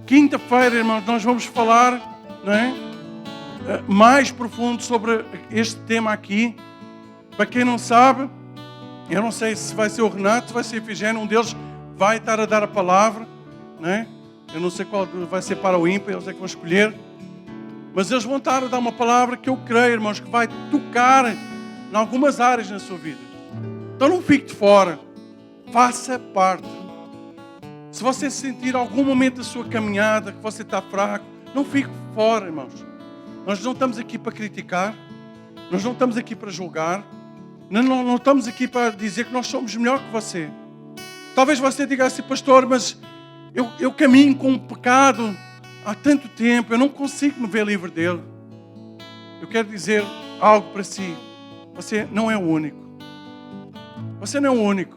Quinta-feira, irmãos, nós vamos falar, não é? Mais profundo sobre este tema aqui. Para quem não sabe, eu não sei se vai ser o Renato, se vai ser a Efigênia, um deles vai estar a dar a palavra, não é? Eu não sei qual vai ser para o ímpar, eles é que vão escolher. Mas eles vão estar a dar uma palavra que eu creio, irmãos, que vai tocar em algumas áreas na sua vida. Então não fique de fora. Faça parte. Se você sentir algum momento da sua caminhada que você está fraco, não fique fora, irmãos. Nós não estamos aqui para criticar. Nós não estamos aqui para julgar. Não estamos aqui para dizer que nós somos melhor que você. Talvez você diga assim, pastor, mas eu caminho com um pecado há tanto tempo, eu não consigo me ver livre dele. Eu quero dizer algo para si. Você não é o único. Você não é o único.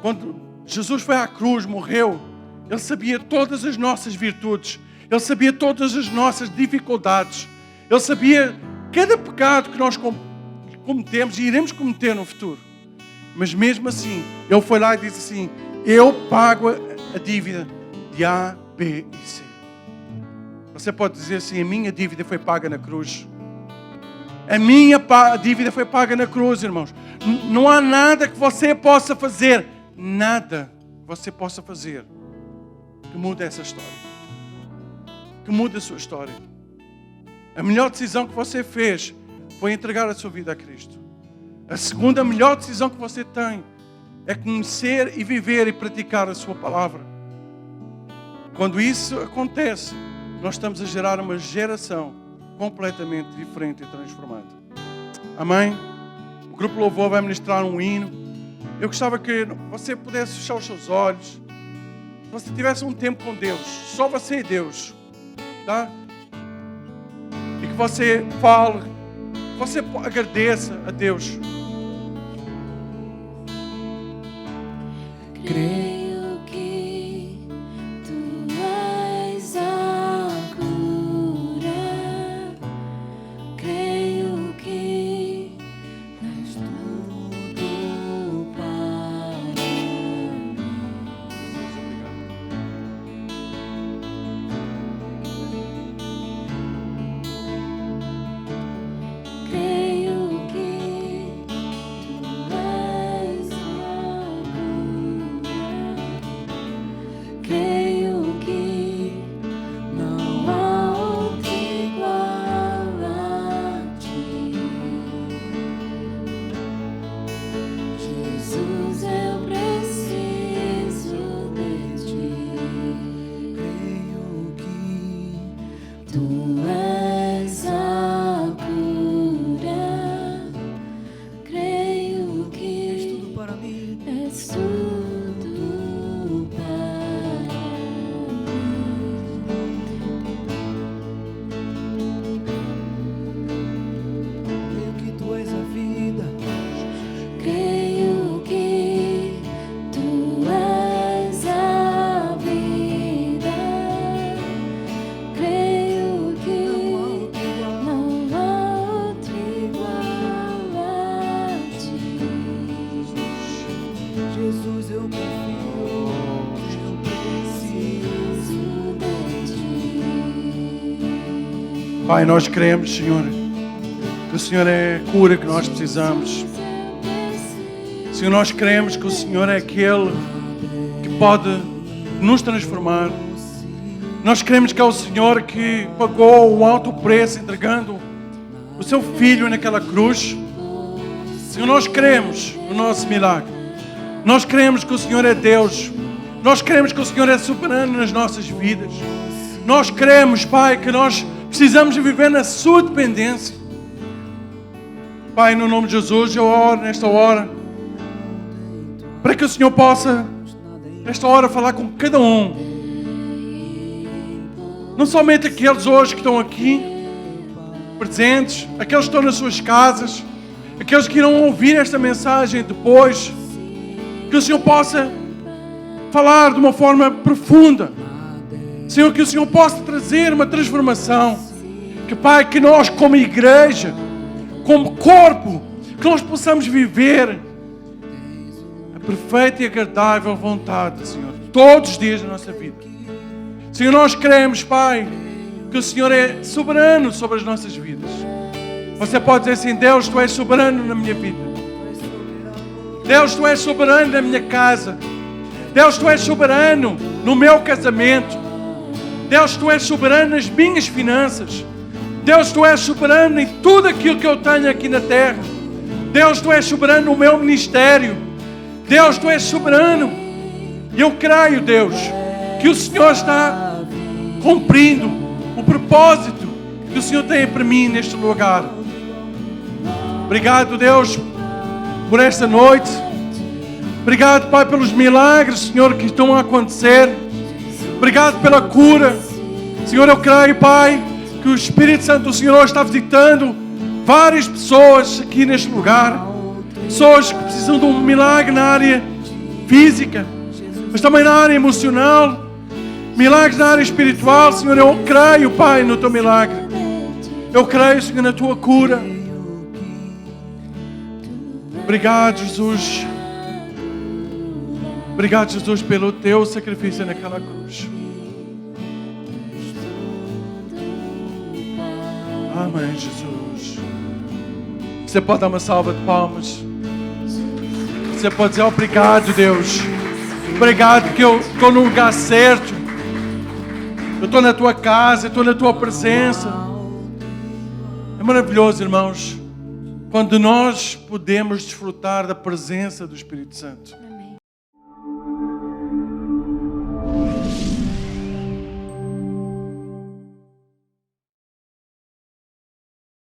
Quando Jesus foi à cruz, morreu, Ele sabia todas as nossas virtudes. Ele sabia todas as nossas dificuldades. Ele sabia cada pecado que nós cometemos e iremos cometer no futuro. Mas mesmo assim, Ele foi lá e disse assim: eu pago a dívida de A, B e C. Você pode dizer assim: a minha dívida foi paga na cruz. A minha dívida foi paga na cruz, irmãos. Não há nada que você possa fazer, nada que você possa fazer que mude essa história, que mude a sua história. A melhor decisão que você fez foi entregar a sua vida a Cristo. A segunda melhor decisão que você tem é conhecer e viver e praticar a sua palavra. Quando isso acontece, nós estamos a gerar uma geração completamente diferente e transformada. Amém? O grupo Louvor vai ministrar um hino. Eu gostava que você pudesse fechar os seus olhos. Se você tivesse um tempo com Deus, só você e Deus, tá? E que você fale, que você agradeça a Deus. Creio que Tu és a cura. Creio que és tudo para mim. Creio que Tu és a cura. Creio que não há outro igual a Ti. Jesus, eu preciso de Ti. Creio que Tu és a cura. Creio és que tudo para mim. és tudo para Creio que Tu és a vida. mim. Creio que Tu és a vida. Creio que não há outro igual a Ti. Jesus, eu confio. Eu preciso. Preciso de Ti. Pai, nós cremos, Senhor, que o Senhor é a cura que nós precisamos. Senhor, nós cremos que o Senhor é aquele que pode nos transformar. Nós cremos que é o Senhor que pagou um alto preço entregando o seu Filho naquela cruz. Senhor, nós cremos no nosso milagre. Nós cremos que o Senhor é Deus. Nós cremos que o Senhor é soberano nas nossas vidas. Nós cremos, Pai, que nós precisamos viver na sua dependência. Pai, no nome de Jesus, eu oro nesta hora para que o Senhor possa, nesta hora, falar com cada um. Não somente aqueles hoje que estão aqui, presentes, aqueles que estão nas suas casas, aqueles que irão ouvir esta mensagem depois. Que o Senhor possa falar de uma forma profunda. Senhor, que o Senhor possa trazer uma transformação. Que, Pai, que nós como igreja, como corpo, que nós possamos viver a perfeita e agradável vontade, Senhor, todos os dias da nossa vida. Senhor, nós queremos, Pai, que o Senhor é soberano sobre as nossas vidas. Você pode dizer assim: Deus, Tu és soberano na minha vida. Deus, Tu és soberano na minha casa. Deus, Tu és soberano no meu casamento. Deus, Tu és soberano nas minhas finanças. Deus, Tu és soberano em tudo aquilo que eu tenho aqui na terra. Deus, Tu és soberano no meu ministério. Deus, Tu és soberano. E eu creio, Deus, que o Senhor está cumprindo o propósito que o Senhor tem para mim neste lugar. Obrigado, Deus, por esta noite. Obrigado, Pai, pelos milagres, Senhor, que estão a acontecer. Obrigado pela cura. Senhor, eu creio, Pai, que o Espírito Santo do Senhor está visitando várias pessoas aqui neste lugar. Pessoas que precisam de um milagre na área física, mas também na área emocional. Milagres na área espiritual, Senhor. Eu creio, Pai, no Teu milagre. Eu creio, Senhor, na Tua cura. Obrigado, Jesus. Obrigado, Jesus, pelo Teu sacrifício naquela cruz. Amém, Jesus. Você pode dar uma salva de palmas. Você pode dizer obrigado, Deus. Obrigado que eu estou no lugar certo. Eu estou na Tua casa, estou na Tua presença. É maravilhoso, irmãos, quando nós podemos desfrutar da presença do Espírito Santo.